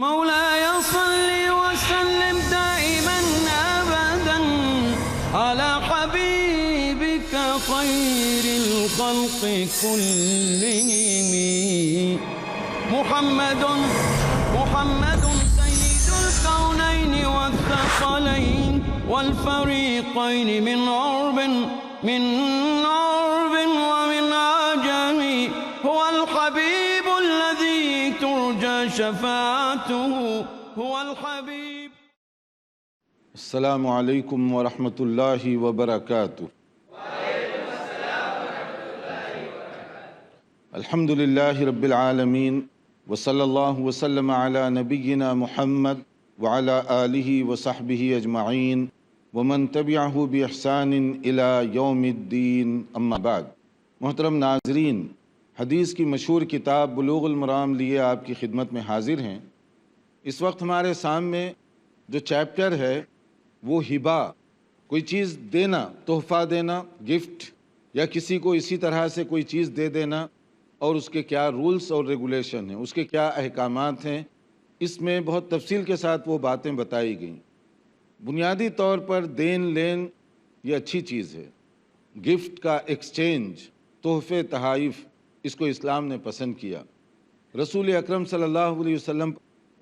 مولاي صل وسلم دائما أبدا على حبيبك خير الخلق كلهم محمد سيد الكونين والثقلين والفريقين من عرب ومن عجم هو الحبيب الذي ترجى شفاعته هو الحبيب. السلام علیکم ورحمۃ اللہ وبرکاتہ. الحمد للہ رب العالمین وصلی اللہ وسلم علی نبینا محمد وعلی آلہ وصحبہ اجمعین ومن تبعہ بإحسان الی یوم الدین، اما بعد. محترم ناظرین، حدیث کی مشہور کتاب بلوغ المرام لیے آپ کی خدمت میں حاضر ہیں. اس وقت ہمارے سامنے جو چیپٹر ہے وہ ہبہ، کوئی چیز دینا، تحفہ دینا، گفٹ، یا کسی کو اسی طرح سے کوئی چیز دے دینا، اور اس کے کیا رولز اور ریگولیشن ہیں، اس کے کیا احکامات ہیں. اس میں بہت تفصیل کے ساتھ وہ باتیں بتائی گئیں. بنیادی طور پر دین لین یہ اچھی چیز ہے. گفٹ کا ایکسچینج، تحفے تحائف، اس کو اسلام نے پسند کیا. رسول اکرم صلی اللہ علیہ وسلم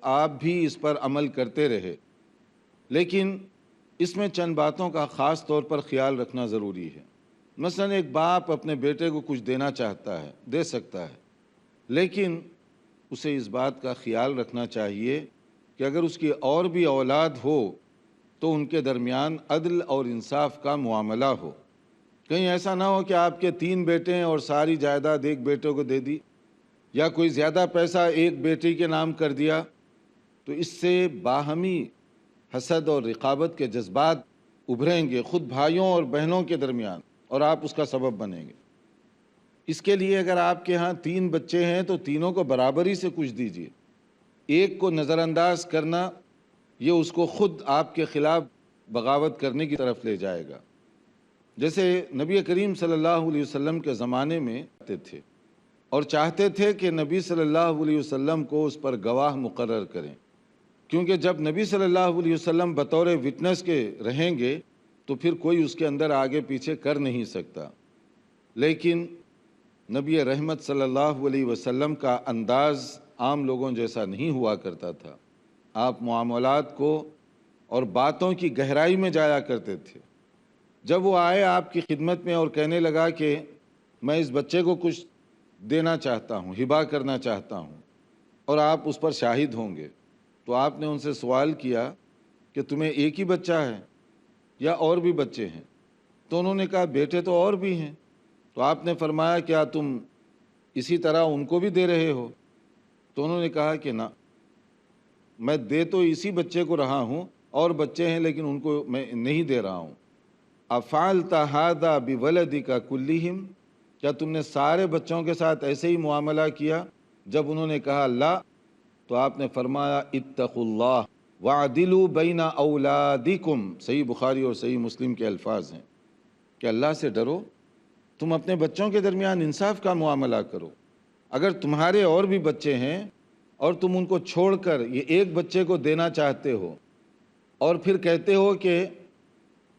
آپ بھی اس پر عمل کرتے رہے، لیکن اس میں چند باتوں کا خاص طور پر خیال رکھنا ضروری ہے. مثلا ایک باپ اپنے بیٹے کو کچھ دینا چاہتا ہے، دے سکتا ہے، لیکن اسے اس بات کا خیال رکھنا چاہیے کہ اگر اس کی اور بھی اولاد ہو تو ان کے درمیان عدل اور انصاف کا معاملہ ہو. کہیں ایسا نہ ہو کہ آپ کے 3 بیٹے ہیں اور ساری جائیداد ایک بیٹے کو دے دی، یا کوئی زیادہ پیسہ ایک بیٹی کے نام کر دیا، تو اس سے باہمی حسد اور رقابت کے جذبات ابھریں گے خود بھائیوں اور بہنوں کے درمیان، اور آپ اس کا سبب بنیں گے. اس کے لیے اگر آپ کے ہاں 3 بچے ہیں تو تینوں کو برابری سے کچھ دیجیے. ایک کو نظر انداز کرنا یہ اس کو خود آپ کے خلاف بغاوت کرنے کی طرف لے جائے گا. جیسے نبی کریم صلی اللہ علیہ وسلم کے زمانے میں آتے تھے اور چاہتے تھے کہ نبی صلی اللہ علیہ وسلم کو اس پر گواہ مقرر کریں، کیونکہ جب نبی صلی اللہ علیہ وسلم بطور وٹنس کے رہیں گے تو پھر کوئی اس کے اندر آگے پیچھے کر نہیں سکتا. لیکن نبی رحمت صلی اللہ علیہ وسلم کا انداز عام لوگوں جیسا نہیں ہوا کرتا تھا. آپ معاملات کو اور باتوں کی گہرائی میں جایا کرتے تھے. جب وہ آئے آپ کی خدمت میں اور کہنے لگا کہ میں اس بچے کو کچھ دینا چاہتا ہوں، ہبہ کرنا چاہتا ہوں، اور آپ اس پر شاہد ہوں گے، تو آپ نے ان سے سوال کیا کہ تمہیں ایک ہی بچہ ہے یا اور بھی بچے ہیں؟ تو انہوں نے کہا بیٹے تو اور بھی ہیں. تو آپ نے فرمایا کیا تم اسی طرح ان کو بھی دے رہے ہو؟ تو انہوں نے کہا کہ نہ، میں دے تو اسی بچے کو رہا ہوں، اور بچے ہیں لیکن ان کو میں نہیں دے رہا ہوں. افعلت ھذا بولدک کلہم، کیا تم نے سارے بچوں کے ساتھ ایسے ہی معاملہ کیا؟ جب انہوں نے کہا لا، تو آپ نے فرمایا اتقوا اللہ وعدلوا بین اولادکم. صحیح بخاری اور صحیح مسلم کے الفاظ ہیں کہ اللہ سے ڈرو، تم اپنے بچوں کے درمیان انصاف کا معاملہ کرو. اگر تمہارے اور بھی بچے ہیں اور تم ان کو چھوڑ کر یہ ایک بچے کو دینا چاہتے ہو اور پھر کہتے ہو کہ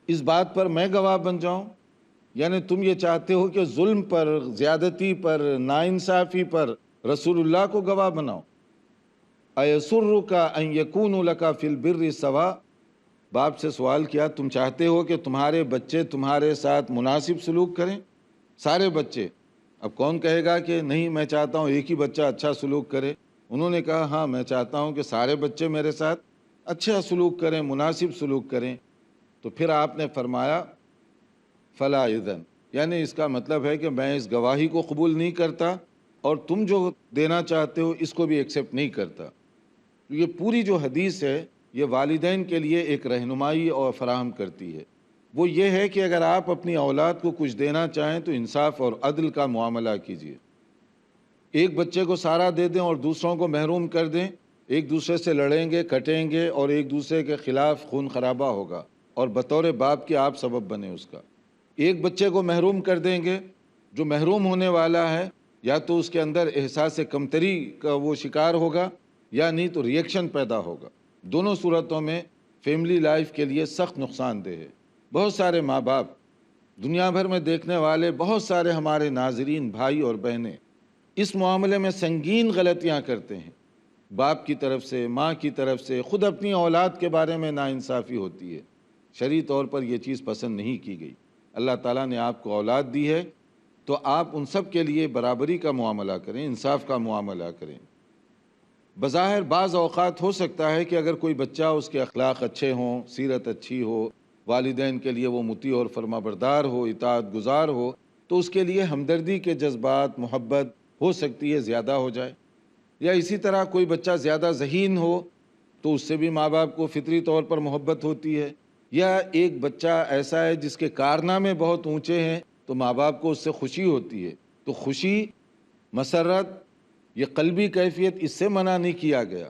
اس بات پر میں گواہ بن جاؤں، یعنی تم یہ چاہتے ہو کہ ظلم پر، زیادتی پر، ناانصافی پر رسول اللہ کو گواہ بناؤ. ایسرک ان یکونوا لک فی البر سواء. باپ سے سوال کیا تم چاہتے ہو کہ تمہارے بچے تمہارے ساتھ مناسب سلوک کریں؟ سارے بچے. اب کون کہے گا کہ نہیں میں چاہتا ہوں ایک ہی بچہ اچھا سلوک کرے؟ انہوں نے کہا ہاں میں چاہتا ہوں کہ سارے بچے میرے ساتھ اچھا سلوک کریں، مناسب سلوک کریں. تو پھر آپ نے فرمایا فلا اذن، یعنی اس کا مطلب ہے کہ میں اس گواہی کو قبول نہیں کرتا اور تم جو دینا چاہتے ہو اس کو بھی ایکسیپٹ نہیں کرتا. یہ پوری جو حدیث ہے یہ والدین کے لیے ایک رہنمائی اور فراہم کرتی ہے. وہ یہ ہے کہ اگر آپ اپنی اولاد کو کچھ دینا چاہیں تو انصاف اور عدل کا معاملہ کیجیے. ایک بچے کو سارا دے دیں اور دوسروں کو محروم کر دیں، ایک دوسرے سے لڑیں گے، کٹیں گے اور ایک دوسرے کے خلاف خون خرابہ ہوگا، اور بطور باپ کے آپ سبب بنے اس کا. ایک بچے کو محروم کر دیں گے، جو محروم ہونے والا ہے یا تو اس کے اندر احساس کمتری کا وہ شکار ہوگا، یا نہیں تو ریئیکشن پیدا ہوگا۔ دونوں صورتوں میں فیملی لائف کے لیے سخت نقصان دہ ہے۔ بہت سارے ماں باپ، دنیا بھر میں دیکھنے والے بہت سارے ہمارے ناظرین بھائی اور بہنیں اس معاملے میں سنگین غلطیاں کرتے ہیں۔ باپ کی طرف سے، ماں کی طرف سے، خود اپنی اولاد کے بارے میں ناانصافی ہوتی ہے۔ شرعی طور پر یہ چیز پسند نہیں کی گئی۔ اللہ تعالیٰ نے آپ کو اولاد دی ہے تو آپ ان سب کے لیے برابری کا معاملہ کریں، انصاف کا معاملہ کریں۔ بظاہر بعض اوقات ہو سکتا ہے کہ اگر کوئی بچہ، اس کے اخلاق اچھے ہوں، سیرت اچھی ہو، والدین کے لیے وہ مطیع اور فرما بردار ہو، اطاعت گزار ہو، تو اس کے لیے ہمدردی کے جذبات، محبت ہو سکتی ہے زیادہ ہو جائے۔ یا اسی طرح کوئی بچہ زیادہ ذہین ہو تو اس سے بھی ماں باپ کو فطری طور پر محبت ہوتی ہے۔ یا ایک بچہ ایسا ہے جس کے کارنامے بہت اونچے ہیں تو ماں باپ کو اس سے خوشی ہوتی ہے۔ تو خوشی، مسرت، یہ قلبی کیفیت، اس سے منع نہیں کیا گیا،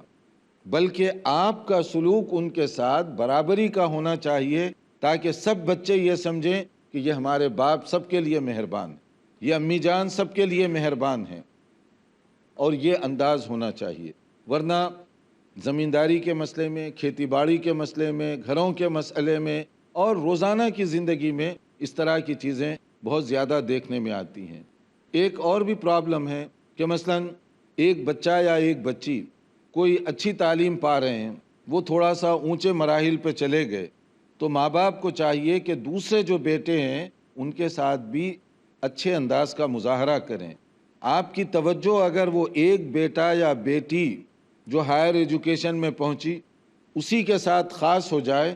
بلکہ آپ کا سلوک ان کے ساتھ برابری کا ہونا چاہیے، تاکہ سب بچے یہ سمجھیں کہ یہ ہمارے باپ سب کے لیے مہربان ہیں، یہ امی جان سب کے لیے مہربان ہیں، اور یہ انداز ہونا چاہیے۔ ورنہ زمینداری کے مسئلے میں، کھیتی باڑی کے مسئلے میں، گھروں کے مسئلے میں اور روزانہ کی زندگی میں اس طرح کی چیزیں بہت زیادہ دیکھنے میں آتی ہیں۔ ایک اور بھی پرابلم ہے کہ مثلاً ایک بچہ یا ایک بچی کوئی اچھی تعلیم پا رہے ہیں، وہ تھوڑا سا اونچے مراحل پہ چلے گئے، تو ماں باپ کو چاہیے کہ دوسرے جو بیٹے ہیں ان کے ساتھ بھی اچھے انداز کا مظاہرہ کریں۔ آپ کی توجہ اگر وہ ایک بیٹا یا بیٹی جو ہائر ایجوکیشن میں پہنچی اسی کے ساتھ خاص ہو جائے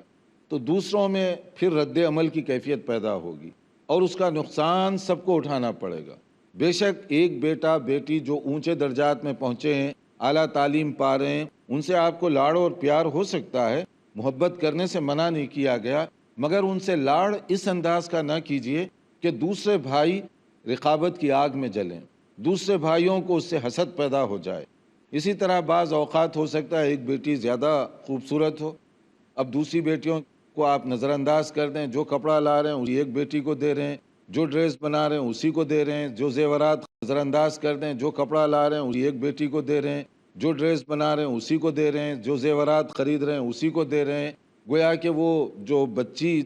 تو دوسروں میں پھر رد عمل کی کیفیت پیدا ہوگی اور اس کا نقصان سب کو اٹھانا پڑے گا۔ بے شک ایک بیٹا بیٹی جو اونچے درجات میں پہنچے ہیں، اعلیٰ تعلیم پا رہے ہیں، ان سے آپ کو لاڑ اور پیار ہو سکتا ہے، محبت کرنے سے منع نہیں کیا گیا، مگر ان سے لاڑ اس انداز کا نہ کیجیے کہ دوسرے بھائی رقابت کی آگ میں جلیں، دوسرے بھائیوں کو اس سے حسد پیدا ہو جائے۔ اسی طرح بعض اوقات ہو سکتا ہے ایک بیٹی زیادہ خوبصورت ہو، اب دوسری بیٹیوں کو آپ نظر انداز کر دیں، جو کپڑا لا رہے ہیں اسی ایک بیٹی کو دے رہے ہیں، جو ڈریس بنا رہے ہیں اسی کو دے رہے ہیں، جو زیورات نظر انداز کر دیں، جو کپڑا لا رہے ہیں اسی ایک بیٹی کو دے رہے ہیں، جو ڈریس بنا رہے ہیں اسی کو دے رہے ہیں، جو زیورات خرید رہے ہیں اسی کو دے رہے ہیں۔ گویا کہ وہ جو بچی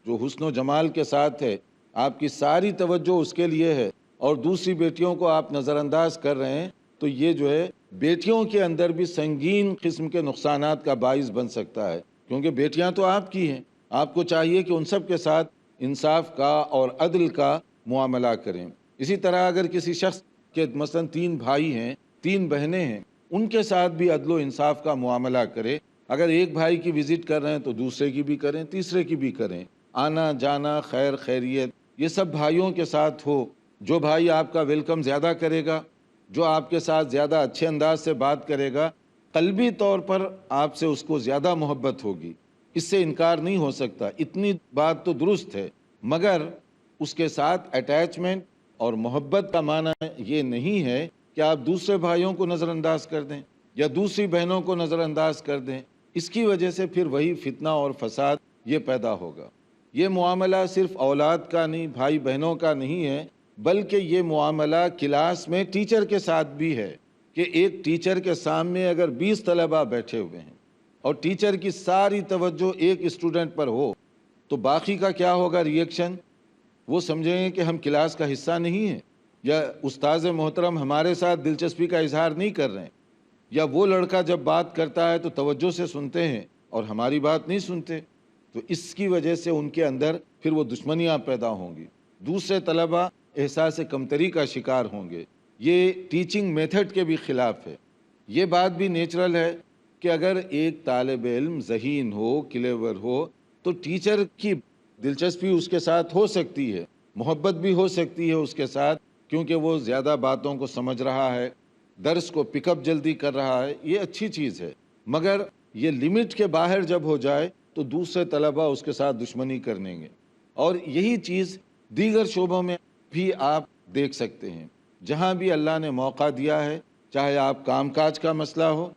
جو حسن و جمال کے ساتھ ہے، آپ کی ساری توجہ اس کے لیے ہے اور دوسری بیٹیوں کو آپ نظر انداز کر رہے ہیں، تو یہ جو ہے بیٹیوں کے اندر بھی سنگین قسم کے نقصانات کا باعث بن سکتا ہے، کیونکہ بیٹیاں تو آپ کی ہیں، آپ کو چاہیے کہ ان سب کے ساتھ انصاف کا اور عدل کا معاملہ کریں۔ اسی طرح اگر کسی شخص کے مثلاً 3 بھائی ہیں، 3 بہنیں ہیں، ان کے ساتھ بھی عدل و انصاف کا معاملہ کرے۔ اگر ایک بھائی کی وزٹ کر رہے ہیں تو دوسرے کی بھی کریں، تیسرے کی بھی کریں۔ آنا جانا، خیر خیریت، یہ سب بھائیوں کے ساتھ ہو۔ جو بھائی آپ کا ویلکم زیادہ کرے گا، جو آپ کے ساتھ زیادہ اچھے انداز سے بات کرے گا، قلبی طور پر آپ سے اس کو زیادہ محبت ہوگی، اس سے انکار نہیں ہو سکتا، اتنی بات تو درست ہے، مگر اس کے ساتھ اٹیچمنٹ اور محبت کا معنی یہ نہیں ہے کہ آپ دوسرے بھائیوں کو نظر انداز کر دیں یا دوسری بہنوں کو نظر انداز کر دیں۔ اس کی وجہ سے پھر وہی فتنہ اور فساد یہ پیدا ہوگا۔ یہ معاملہ صرف اولاد کا نہیں، بھائی بہنوں کا نہیں ہے، بلکہ یہ معاملہ کلاس میں ٹیچر کے ساتھ بھی ہے کہ ایک ٹیچر کے سامنے اگر 20 طلبہ بیٹھے ہوئے ہیں اور ٹیچر کی ساری توجہ ایک اسٹوڈنٹ پر ہو تو باقی کا کیا ہوگا ریئیکشن؟ وہ سمجھیں گے کہ ہم کلاس کا حصہ نہیں ہیں، یا استاذ محترم ہمارے ساتھ دلچسپی کا اظہار نہیں کر رہے ہیں، یا وہ لڑکا جب بات کرتا ہے تو توجہ سے سنتے ہیں اور ہماری بات نہیں سنتے، تو اس کی وجہ سے ان کے اندر پھر وہ دشمنیاں پیدا ہوں گی، دوسرے طلبہ احساس کمتری کا شکار ہوں گے۔ یہ ٹیچنگ میتھڈ کے بھی خلاف ہے۔ یہ بات بھی نیچرل ہے کہ اگر ایک طالب علم ذہین ہو، کلیور ہو، تو ٹیچر کی دلچسپی اس کے ساتھ ہو سکتی ہے، محبت بھی ہو سکتی ہے اس کے ساتھ، کیونکہ وہ زیادہ باتوں کو سمجھ رہا ہے، درس کو پک اپ جلدی کر رہا ہے، یہ اچھی چیز ہے، مگر یہ لمٹ کے باہر جب ہو جائے تو دوسرے طلبہ اس کے ساتھ دشمنی کریں گے۔ اور یہی چیز دیگر شعبوں میں بھی آپ دیکھ سکتے ہیں، جہاں بھی اللہ نے موقع دیا ہے، چاہے آپ کام کاج کا مسئلہ ہو،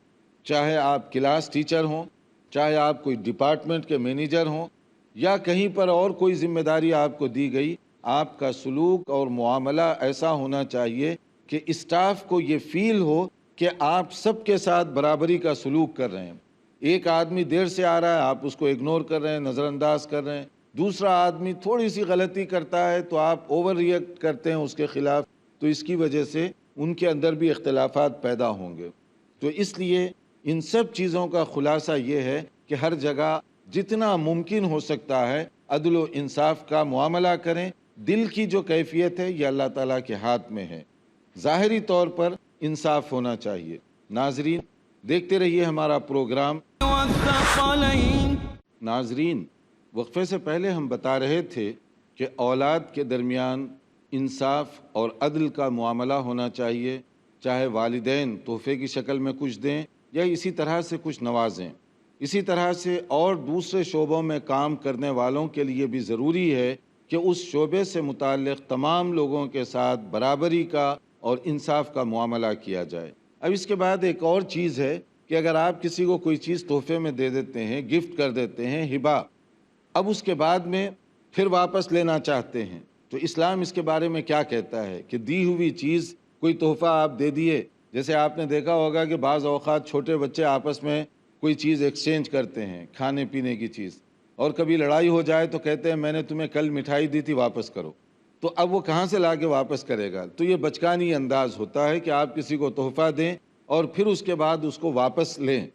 چاہے آپ کلاس ٹیچر ہوں، چاہے آپ کوئی ڈپارٹمنٹ کے مینیجر ہوں، یا کہیں پر اور کوئی ذمہ داری آپ کو دی گئی، آپ کا سلوک اور معاملہ ایسا ہونا چاہیے کہ اسٹاف کو یہ فیل ہو کہ آپ سب کے ساتھ برابری کا سلوک کر رہے ہیں. ایک آدمی دیر سے آ رہا ہے، آپ اس کو اگنور کر رہے ہیں، نظر انداز کر رہے ہیں. دوسرا آدمی تھوڑی سی غلطی کرتا ہے تو آپ اوور ریئیکٹ کرتے ہیں اس کے خلاف. تو اس کی وجہ سے ان کے اندر بھی اختلافات پیدا ہوں گے. تو اس لیے ان سب چیزوں کا خلاصہ یہ ہے کہ ہر جگہ جتنا ممکن ہو سکتا ہے عدل و انصاف کا معاملہ کریں. دل کی جو کیفیت ہے یہ اللہ تعالیٰ کے ہاتھ میں ہے. ظاہری طور پر انصاف ہونا چاہیے. ناظرین دیکھتے رہیے ہمارا پروگرام. والثقلين. ناظرین وقفے سے پہلے ہم بتا رہے تھے کہ اولاد کے درمیان انصاف اور عدل کا معاملہ ہونا چاہیے، چاہے والدین تحفے کی شکل میں کچھ دیں یا اسی طرح سے کچھ نوازیں. اسی طرح سے اور دوسرے شعبوں میں کام کرنے والوں کے لیے بھی ضروری ہے کہ اس شعبے سے متعلق تمام لوگوں کے ساتھ برابری کا اور انصاف کا معاملہ کیا جائے. اب اس کے بعد ایک اور چیز ہے کہ اگر آپ کسی کو کوئی چیز تحفے میں دے دیتے ہیں، گفٹ کر دیتے ہیں، ہبہ، اب اس کے بعد میں پھر واپس لینا چاہتے ہیں تو اسلام اس کے بارے میں کیا کہتا ہے کہ دی ہوئی چیز کوئی تحفہ آپ دے دیے. جیسے آپ نے دیکھا ہوگا کہ بعض اوقات چھوٹے بچے آپس میں کوئی چیز ایکسچینج کرتے ہیں، کھانے پینے کی چیز، اور کبھی لڑائی ہو جائے تو کہتے ہیں میں نے تمہیں کل مٹھائی دی تھی واپس کرو. تو اب وہ کہاں سے لا کے واپس کرے گا؟ تو یہ بچکانی انداز ہوتا ہے کہ آپ کسی کو تحفہ دیں اور پھر اس کے بعد اس کو واپس لیں.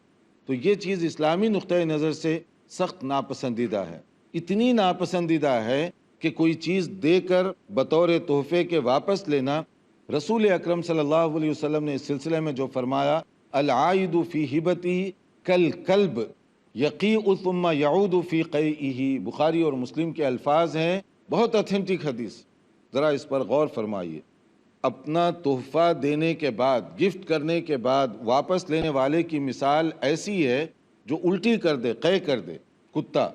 تو یہ چیز اسلامی نقطۂ نظر سے سخت ناپسندیدہ ہے. اتنی ناپسندیدہ ہے کہ کوئی چیز دے کر بطور تحفے کے واپس لینا. رسول اکرم صلی اللہ علیہ وسلم نے اس سلسلے میں جو فرمایا، العائد فی ہبتہ کالکلب یقیء ثم یعود فی قیئہ، بخاری اور مسلم کے الفاظ ہیں، بہت اتھینٹک حدیث، ذرا اس پر غور فرمائیے. اپنا تحفہ دینے کے بعد، گفٹ کرنے کے بعد واپس لینے والے کی مثال ایسی ہے جو الٹی کر دے، قے کر دے کتا،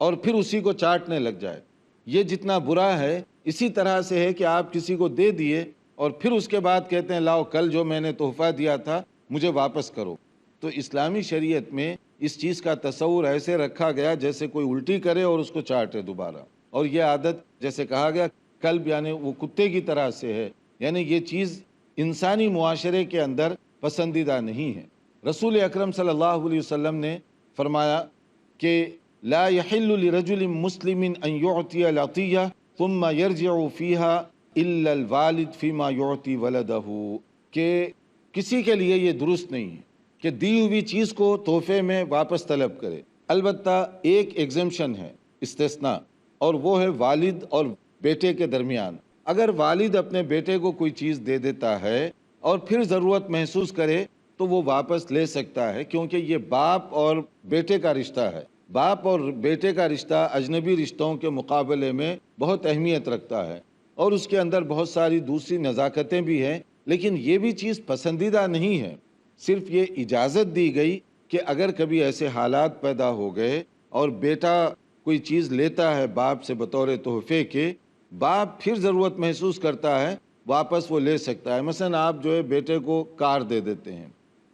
اور پھر اسی کو چاٹنے لگ جائے. یہ جتنا برا ہے اسی طرح سے ہے کہ آپ کسی کو دے دیے اور پھر اس کے بعد کہتے ہیں لاؤ کل جو میں نے تحفہ دیا تھا مجھے واپس کرو. تو اسلامی شریعت میں اس چیز کا تصور ایسے رکھا گیا جیسے کوئی الٹی کرے اور اس کو چاٹے دوبارہ. اور یہ عادت جیسے کہا گیا کلب یعنی وہ کتے کی طرح سے ہے، یعنی یہ چیز انسانی معاشرے کے اندر پسندیدہ نہیں ہے. رسول اکرم صلی اللہ علیہ وسلم نے فرمایا کہ لا يحل لرجل مسلم ان يعطي العطية ثم يرجع فيها الا الوالد فيما يعطي ولده، کہ کسی کے لیے یہ درست نہیں ہے کہ دی ہوئی چیز کو تحفے میں واپس طلب کرے. البتہ ایک ایگزمپشن ہے، استثناء، اور وہ ہے والد اور بیٹے کے درمیان. اگر والد اپنے بیٹے کو کوئی چیز دے دیتا ہے اور پھر ضرورت محسوس کرے تو وہ واپس لے سکتا ہے، کیونکہ یہ باپ اور بیٹے کا رشتہ ہے. باپ اور بیٹے کا رشتہ اجنبی رشتوں کے مقابلے میں بہت اہمیت رکھتا ہے اور اس کے اندر بہت ساری دوسری نزاکتیں بھی ہیں. لیکن یہ بھی چیز پسندیدہ نہیں ہے. صرف یہ اجازت دی گئی کہ اگر کبھی ایسے حالات پیدا ہو گئے اور بیٹا کوئی چیز لیتا ہے باپ سے بطور تحفے کے، باپ پھر ضرورت محسوس کرتا ہے واپس وہ لے سکتا ہے. مثلا آپ جو ہے بیٹے کو کار دے دیتے ہیں،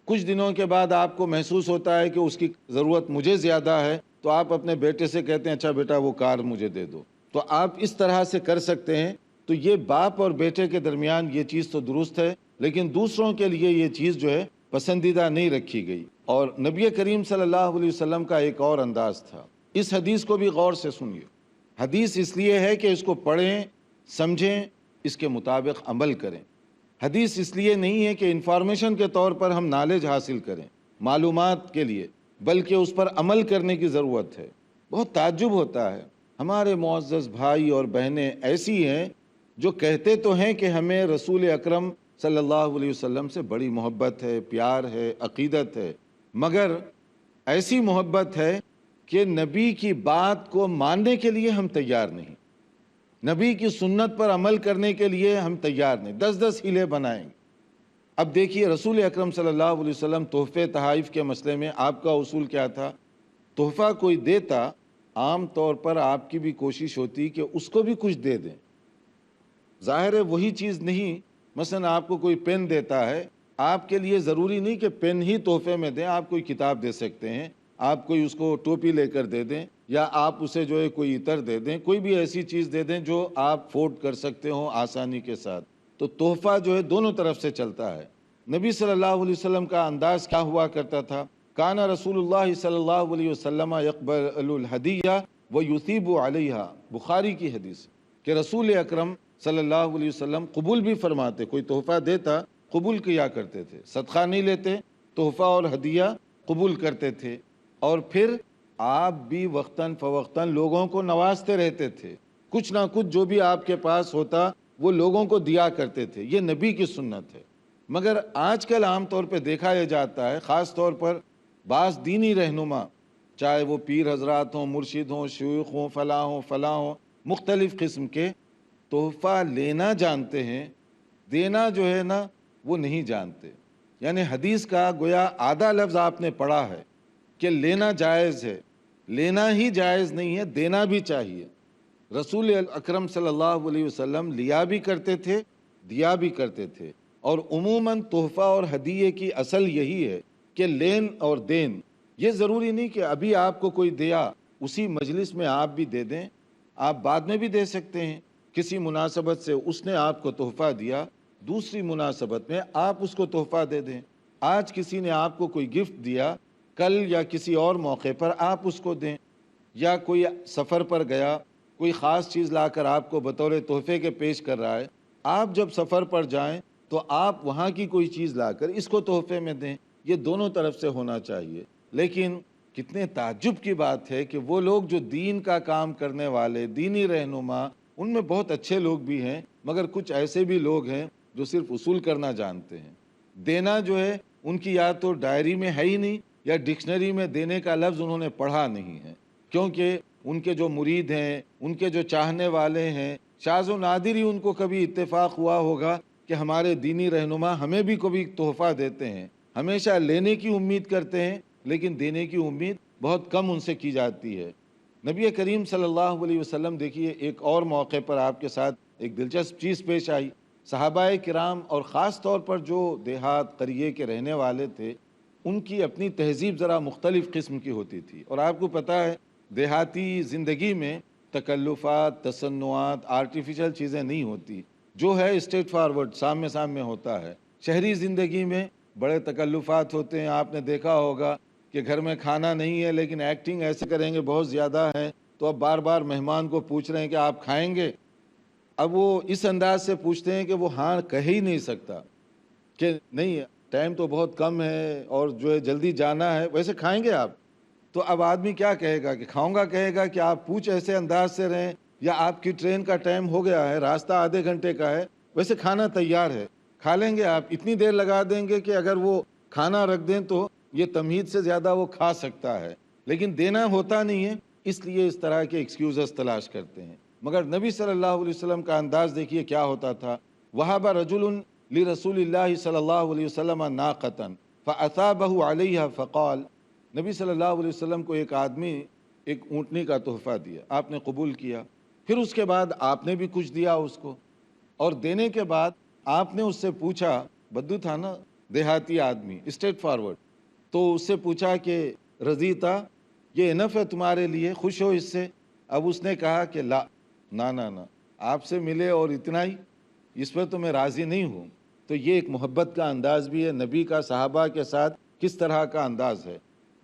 کچھ دنوں کے بعد آپ کو محسوس ہوتا ہے کہ اس کی ضرورت مجھے زیادہ ہے تو آپ اپنے بیٹے سے کہتے ہیں اچھا بیٹا وہ کار مجھے دے دو. تو آپ اس طرح سے کر سکتے ہیں. تو یہ باپ اور بیٹے کے درمیان یہ چیز تو درست ہے، لیکن دوسروں کے لیے یہ چیز جو ہے پسندیدہ نہیں رکھی گئی. اور نبی کریم صلی اللہ علیہ وسلم کا ایک اور انداز تھا. اس حدیث کو بھی غور سے سنیے. حدیث اس لیے ہے کہ اس کو پڑھیں، سمجھیں، اس کے مطابق عمل کریں. حدیث اس لیے نہیں ہے کہ انفارمیشن کے طور پر ہم نالج حاصل کریں، معلومات کے لیے، بلکہ اس پر عمل کرنے کی ضرورت ہے. بہت تعجب ہوتا ہے، ہمارے معزز بھائی اور بہنیں ایسی ہیں جو کہتے تو ہیں کہ ہمیں رسول اکرم صلی اللہ علیہ وسلم سے بڑی محبت ہے، پیار ہے، عقیدت ہے، مگر ایسی محبت ہے کہ نبی کی بات کو ماننے کے لیے ہم تیار نہیں، نبی کی سنت پر عمل کرنے کے لیے ہم تیار نہیں، 10 ہیلے بنائیں گے. اب دیکھیے رسول اکرم صلی اللہ علیہ وسلم تحفے تحائف کے مسئلے میں آپ کا اصول کیا تھا؟ تحفہ کوئی دیتا عام طور پر آپ کی بھی کوشش ہوتی کہ اس کو بھی کچھ دے دیں. ظاہر ہے وہی چیز نہیں. مثلا آپ کو کوئی پین دیتا ہے، آپ کے لیے ضروری نہیں کہ پین ہی تحفے میں دیں، آپ کوئی کتاب دے سکتے ہیں، آپ کوئی اس کو ٹوپی لے کر دے دیں، یا آپ اسے جو ہے کوئی عطر دے دیں، کوئی بھی ایسی چیز دے دیں جو آپ افورڈ کر سکتے ہوں آسانی کے ساتھ. تو تحفہ جو ہے دونوں طرف سے چلتا ہے. نبی صلی اللہ علیہ وسلم کا انداز کیا ہوا کرتا تھا؟ کانا رسول اللہ صلی اللہ علیہ وسلم یقبل الہدیہ ویثیب علیہا، بخاری کی حدیث کہ رسول اکرم صلی اللہ علیہ وسلم قبول بھی فرماتے، کوئی تحفہ دیتا قبول کیا کرتے تھے، صدقہ نہیں لیتے، تحفہ اور ہدیہ قبول کرتے تھے، اور پھر آپ بھی وقتاً فوقتاً لوگوں کو نوازتے رہتے تھے، کچھ نہ کچھ جو بھی آپ کے پاس ہوتا وہ لوگوں کو دیا کرتے تھے، یہ نبی کی سنت ہے۔ مگر آج کل عام طور پہ دیکھا یہ جاتا ہے، خاص طور پر بعض دینی رہنما، چاہے وہ پیر حضرات ہوں، مرشد ہوں، شیوخ ہوں، فلاں ہوں، مختلف قسم کے، تحفہ لینا جانتے ہیں، دینا جو ہے نا وہ نہیں جانتے۔ یعنی حدیث کا گویا آدھا لفظ آپ نے پڑھا ہے کہ لینا جائز ہے، لینا ہی جائز نہیں ہے، دینا بھی چاہیے۔ رسول اکرم صلی اللہ علیہ وسلم لیا بھی کرتے تھے، دیا بھی کرتے تھے، اور عموماً تحفہ اور ہدیے کی اصل یہی ہے کہ لین اور دین۔ یہ ضروری نہیں کہ ابھی آپ کو کوئی دیا اسی مجلس میں آپ بھی دے دیں، آپ بعد میں بھی دے سکتے ہیں، کسی مناسبت سے اس نے آپ کو تحفہ دیا، دوسری مناسبت میں آپ اس کو تحفہ دے دیں۔ آج کسی نے آپ کو کوئی گفٹ دیا، کل یا کسی اور موقع پر آپ اس کو دیں، یا کوئی سفر پر گیا، کوئی خاص چیز لا کر آپ کو بطور تحفے کے پیش کر رہا ہے، آپ جب سفر پر جائیں تو آپ وہاں کی کوئی چیز لا کر اس کو تحفے میں دیں، یہ دونوں طرف سے ہونا چاہیے۔ لیکن کتنے تعجب کی بات ہے کہ وہ لوگ جو دین کا کام کرنے والے دینی رہنما، ان میں بہت اچھے لوگ بھی ہیں، مگر کچھ ایسے بھی لوگ ہیں جو صرف اصول کرنا جانتے ہیں۔ دینا جو ہے ان کی یا تو ڈائری میں ہے ہی نہیں، یا ڈکشنری میں دینے کا لفظ انہوں نے پڑھا نہیں ہے، کیونکہ ان کے جو مرید ہیں، ان کے جو چاہنے والے ہیں، شاذ و نادر ہی ان کو کبھی اتفاق ہوا ہوگا کہ ہمارے دینی رہنما ہمیں بھی کبھی تحفہ دیتے ہیں۔ ہمیشہ لینے کی امید کرتے ہیں، لیکن دینے کی امید بہت کم ان سے کی جاتی ہے۔ نبی کریم صلی اللہ علیہ وسلم دیکھیے ایک اور موقع پر آپ کے ساتھ ایک دلچسپ چیز پیش آئی۔ صحابہ کرام اور خاص طور پر جو دیہات قریے کے رہنے والے تھے، ان کی اپنی تہذیب ذرا مختلف قسم کی ہوتی تھی، اور آپ کو پتہ ہے دیہاتی زندگی میں تکلفات، تصنعات، آرٹیفیشل چیزیں نہیں ہوتی، جو ہے اسٹریٹ فارورڈ، سامنے سامنے ہوتا ہے۔ شہری زندگی میں بڑے تکلفات ہوتے ہیں، آپ نے دیکھا ہوگا کہ گھر میں کھانا نہیں ہے لیکن ایکٹنگ ایسے کریں گے بہت زیادہ ہے، تو اب بار بار مہمان کو پوچھ رہے ہیں کہ آپ کھائیں گے۔ اب وہ اس انداز سے پوچھتے ہیں کہ وہ ہاں کہہ ہی نہیں سکتا کہ نہیں، ٹائم تو بہت کم ہے اور جو ہے جلدی جانا ہے، ویسے کھائیں گے آپ؟ تو اب آدمی کیا کہے گا کہ کھاؤں گا، کہے گا کہ آپ پوچھ ایسے انداز سے رہیں، یا آپ کی ٹرین کا ٹائم ہو گیا ہے، راستہ آدھے گھنٹے کا ہے، ویسے کھانا تیار ہے، کھا لیں گے آپ؟ اتنی دیر لگا دیں گے کہ اگر وہ کھانا رکھ دیں تو یہ تمہید سے زیادہ وہ کھا سکتا ہے، لیکن دینا ہوتا نہیں ہے، اس لیے اس طرح کے ایکسکیوزز تلاش کرتے ہیں۔ مگر نبی صلی اللہ علیہ وسلم کا انداز دیکھیے کیا ہوتا تھا۔ وہب رجل لرسول اللہ صلی اللہ علیہ وسلم ناقۃ فاثابہ علیہا فقال، نبی صلی اللہ علیہ وسلم کو ایک آدمی ایک اونٹنی کا تحفہ دیا، آپ نے قبول کیا، پھر اس کے بعد آپ نے بھی کچھ دیا اس کو، اور دینے کے بعد آپ نے اس سے پوچھا، بدو تھا نا، دیہاتی آدمی، اسٹریٹ فارورڈ، تو اس سے پوچھا کہ رضیتا، یہ انف ہے تمہارے لیے، خوش ہو اس سے؟ اب اس نے کہا کہ لا، نا، آپ سے ملے اور اتنا ہی، اس پر تو میں راضی نہیں ہوں۔ تو یہ ایک محبت کا انداز بھی ہے، نبی کا صحابہ کے ساتھ کس طرح کا انداز ہے۔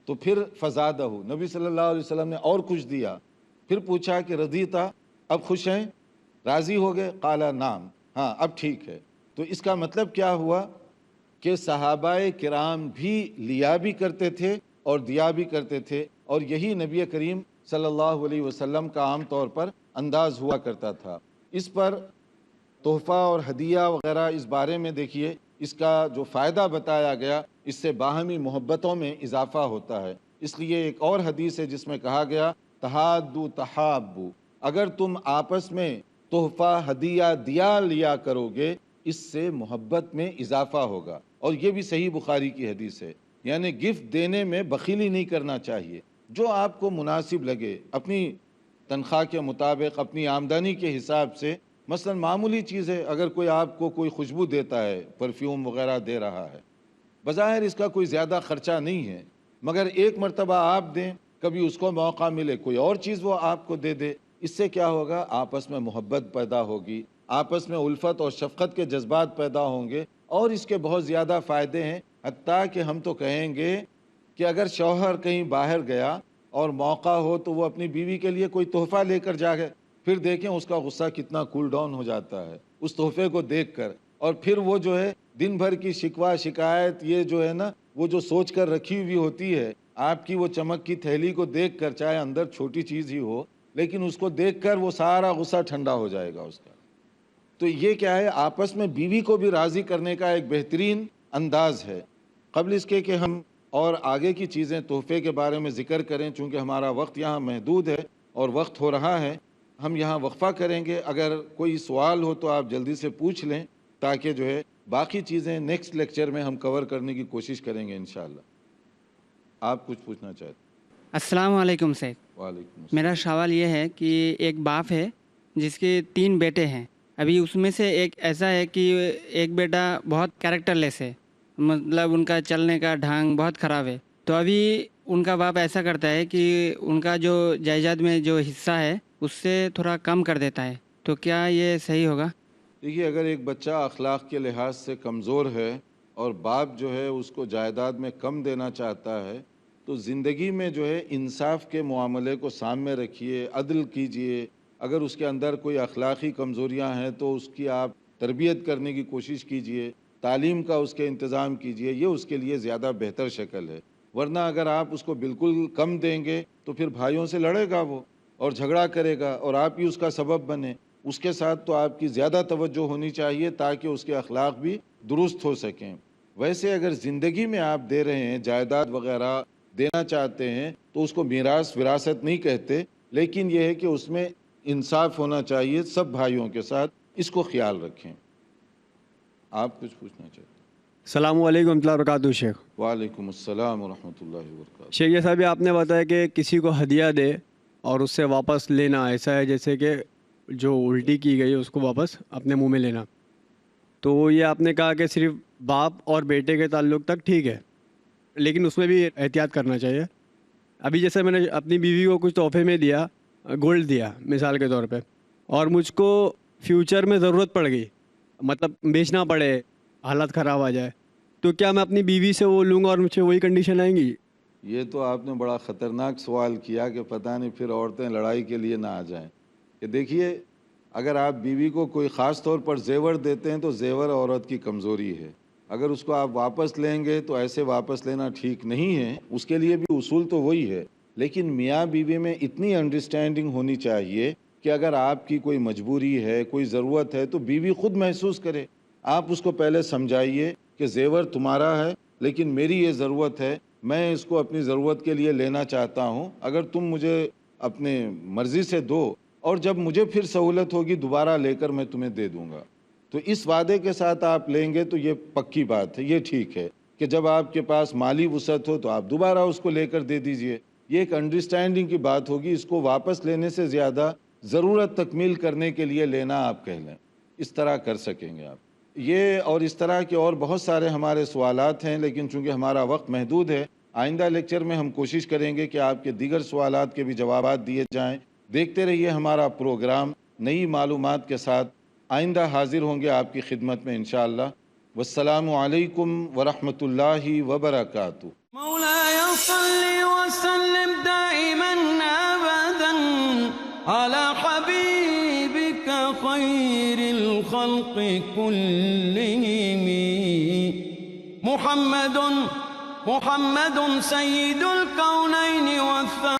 تو پھر فزادہ، نبی صلی اللہ علیہ وسلم نے اور کچھ دیا، پھر پوچھا کہ رضیتا، اب خوش ہیں، راضی ہو گئے؟ قال نعم، ہاں اب ٹھیک ہے۔ تو اس کا مطلب کیا ہوا کہ صحابہ کرام بھی لیا بھی کرتے تھے اور دیا بھی کرتے تھے، اور یہی نبی کریم صلی اللہ علیہ وسلم کا عام طور پر انداز ہوا کرتا تھا۔ اس پر تحفہ اور ہدیہ وغیرہ اس بارے میں دیکھیے، اس کا جو فائدہ بتایا گیا، اس سے باہمی محبتوں میں اضافہ ہوتا ہے۔ اس لیے ایک اور حدیث ہے جس میں کہا گیا تحادوا تحابوا، اگر تم آپس میں تحفہ ہدیہ دیا لیا کرو گے، اس سے محبت میں اضافہ ہوگا۔ اور یہ بھی صحیح بخاری کی حدیث ہے، یعنی گفٹ دینے میں بخیلی نہیں کرنا چاہیے، جو آپ کو مناسب لگے، اپنی تنخواہ کے مطابق، اپنی آمدنی کے حساب سے۔ مثلا معمولی چیز ہے، اگر کوئی آپ کو کوئی خوشبو دیتا ہے، پرفیوم وغیرہ دے رہا ہے، بظاہر اس کا کوئی زیادہ خرچہ نہیں ہے، مگر ایک مرتبہ آپ دیں، کبھی اس کو موقع ملے کوئی اور چیز وہ آپ کو دے دے، اس سے کیا ہوگا؟ آپس میں محبت پیدا ہوگی، آپس میں الفت اور شفقت کے جذبات پیدا ہوں گے، اور اس کے بہت زیادہ فائدے ہیں، حتیٰ کہ ہم تو کہیں گے کہ اگر شوہر کہیں باہر گیا اور موقع ہو تو وہ اپنی بیوی کے لیے کوئی تحفہ لے کر جائے، پھر دیکھیں اس کا غصہ کتنا کول ڈاؤن ہو جاتا ہے اس تحفے کو دیکھ کر، اور پھر وہ جو ہے دن بھر کی شکوہ شکایت یہ جو ہے نا وہ جو سوچ کر رکھی ہوئی ہوتی ہے، آپ کی وہ چمک کی تھیلی کو دیکھ کر، چاہے اندر چھوٹی چیز ہی ہو لیکن اس کو دیکھ کر وہ سارا غصہ ٹھنڈا ہو جائے گا اس کا۔ تو یہ کیا ہے، آپس میں بیوی کو بھی راضی کرنے کا ایک بہترین انداز ہے۔ قبل اس کے کہ ہم اور آگے کی چیزیں تحفے کے بارے میں ذکر کریں، چونکہ ہمارا وقت یہاں محدود ہے اور وقت ہو رہا ہے، ہم یہاں وقفہ کریں گے۔ اگر کوئی سوال ہو تو آپ جلدی سے پوچھ لیں، تاکہ جو ہے باقی چیزیں نیکسٹ لیکچر میں ہم کور کرنے کی کوشش کریں گے انشاءاللہ۔ آپ کچھ پوچھنا چاہتے ہیں؟ السلام علیکم سید۔ وعلیکم السلام۔ میرا سوال یہ ہے کہ ایک باپ ہے جس کے 3 بیٹے ہیں، ابھی اس میں سے ایک ایسا ہے کہ ایک بیٹا بہت کیریکٹر لیس ہے، مطلب ان کا چلنے کا ڈھنگ بہت خراب ہے، تو ابھی ان کا باپ ایسا کرتا ہے کہ ان کا جو جائیداد میں جو حصہ ہے اس سے تھوڑا کم کر دیتا ہے، تو کیا یہ صحیح ہوگا؟ دیکھیے، اگر ایک بچہ اخلاق کے لحاظ سے کمزور ہے اور باپ جو ہے اس کو جائیداد میں کم دینا چاہتا ہے، تو زندگی میں جو ہے انصاف کے معاملے کو سامنے رکھیے، عدل کیجئے۔ اگر اس کے اندر کوئی اخلاقی کمزوریاں ہیں تو اس کی آپ تربیت کرنے کی کوشش کیجئے، تعلیم کا اس کے انتظام کیجئے، یہ اس کے لیے زیادہ بہتر شکل ہے۔ ورنہ اگر آپ اس کو بالکل کم دیں گے تو پھر بھائیوں سے لڑے گا وہ اور جھگڑا کرے گا اور آپ ہی اس کا سبب بنے۔ اس کے ساتھ تو آپ کی زیادہ توجہ ہونی چاہیے تاکہ اس کے اخلاق بھی درست ہو سکیں۔ ویسے اگر زندگی میں آپ دے رہے ہیں، جائیداد وغیرہ دینا چاہتے ہیں، تو اس کو میراث وراثت نہیں کہتے، لیکن یہ ہے کہ اس میں انصاف ہونا چاہیے سب بھائیوں کے ساتھ، اس کو خیال رکھیں۔ آپ کچھ پوچھنا چاہتے ہیں؟ السلام علیکم ورحمۃ اللہ وبرکاتہ شیخ۔ وعلیکم السلام ورحمۃ اللہ وبرکاتہ۔ شیخ یہ صاحب آپ نے بتایا کہ کسی کو ہدیہ دے اور اس سے واپس لینا ایسا ہے جیسے کہ جو الٹی کی گئی اس کو واپس اپنے منہ میں لینا، تو یہ آپ نے کہا کہ صرف باپ اور بیٹے کے تعلق تک ٹھیک ہے، لیکن اس میں بھی احتیاط کرنا چاہیے۔ ابھی جیسے میں نے اپنی بیوی کو کچھ تحفے میں دیا، گولڈ دیا مثال کے طور پہ، اور مجھ کو فیوچر میں ضرورت پڑ گئی، مطلب بیچنا پڑے، حالت خراب آ جائے، تو کیا میں اپنی بیوی سے وہ لوں گا اور مجھے وہی کنڈیشن آئیں گی؟ یہ تو آپ نے بڑا خطرناک سوال کیا کہ پتہ نہیں پھر عورتیں لڑائی کے لیے نہ آ جائیں۔ کہ دیکھیے، اگر آپ بیوی کو کوئی خاص طور پر زیور دیتے ہیں تو زیور عورت کی کمزوری ہے، اگر اس کو آپ واپس لیں گے تو ایسے واپس لینا ٹھیک نہیں ہے، اس کے لیے بھی اصول تو وہی ہے، لیکن میاں بیوی میں اتنی انڈرسٹینڈنگ ہونی چاہیے کہ اگر آپ کی کوئی مجبوری ہے، کوئی ضرورت ہے تو بیوی خود محسوس کرے۔ آپ اس کو پہلے سمجھائیے کہ زیور تمہارا ہے لیکن میری یہ ضرورت ہے، میں اس کو اپنی ضرورت کے لیے لینا چاہتا ہوں، اگر تم مجھے اپنے مرضی سے دو اور جب مجھے پھر سہولت ہوگی دوبارہ لے کر میں تمہیں دے دوں گا، تو اس وعدے کے ساتھ آپ لیں گے تو یہ پکی بات ہے، یہ ٹھیک ہے کہ جب آپ کے پاس مالی وسعت ہو تو آپ دوبارہ اس کو لے کر دے دیجئے، یہ ایک انڈرسٹینڈنگ کی بات ہوگی۔ اس کو واپس لینے سے زیادہ ضرورت تکمیل کرنے کے لیے لینا آپ کہہ لیں، اس طرح کر سکیں گے آپ۔ یہ اور اس طرح کے اور بہت سارے ہمارے سوالات ہیں، لیکن چونکہ ہمارا وقت محدود ہے، آئندہ لیکچر میں ہم کوشش کریں گے کہ آپ کے دیگر سوالات کے بھی جوابات دیے جائیں۔ دیکھتے رہیے ہمارا پروگرام، نئی معلومات کے ساتھ آئندہ حاضر ہوں گے آپ کی خدمت میں انشاءاللہ۔ والسلام علیکم ورحمۃ اللہ وبرکاتہ۔ مولاي صل وسلم دائما أبدا على حبيبك خير الخلق كلهم محمد سيد الكونين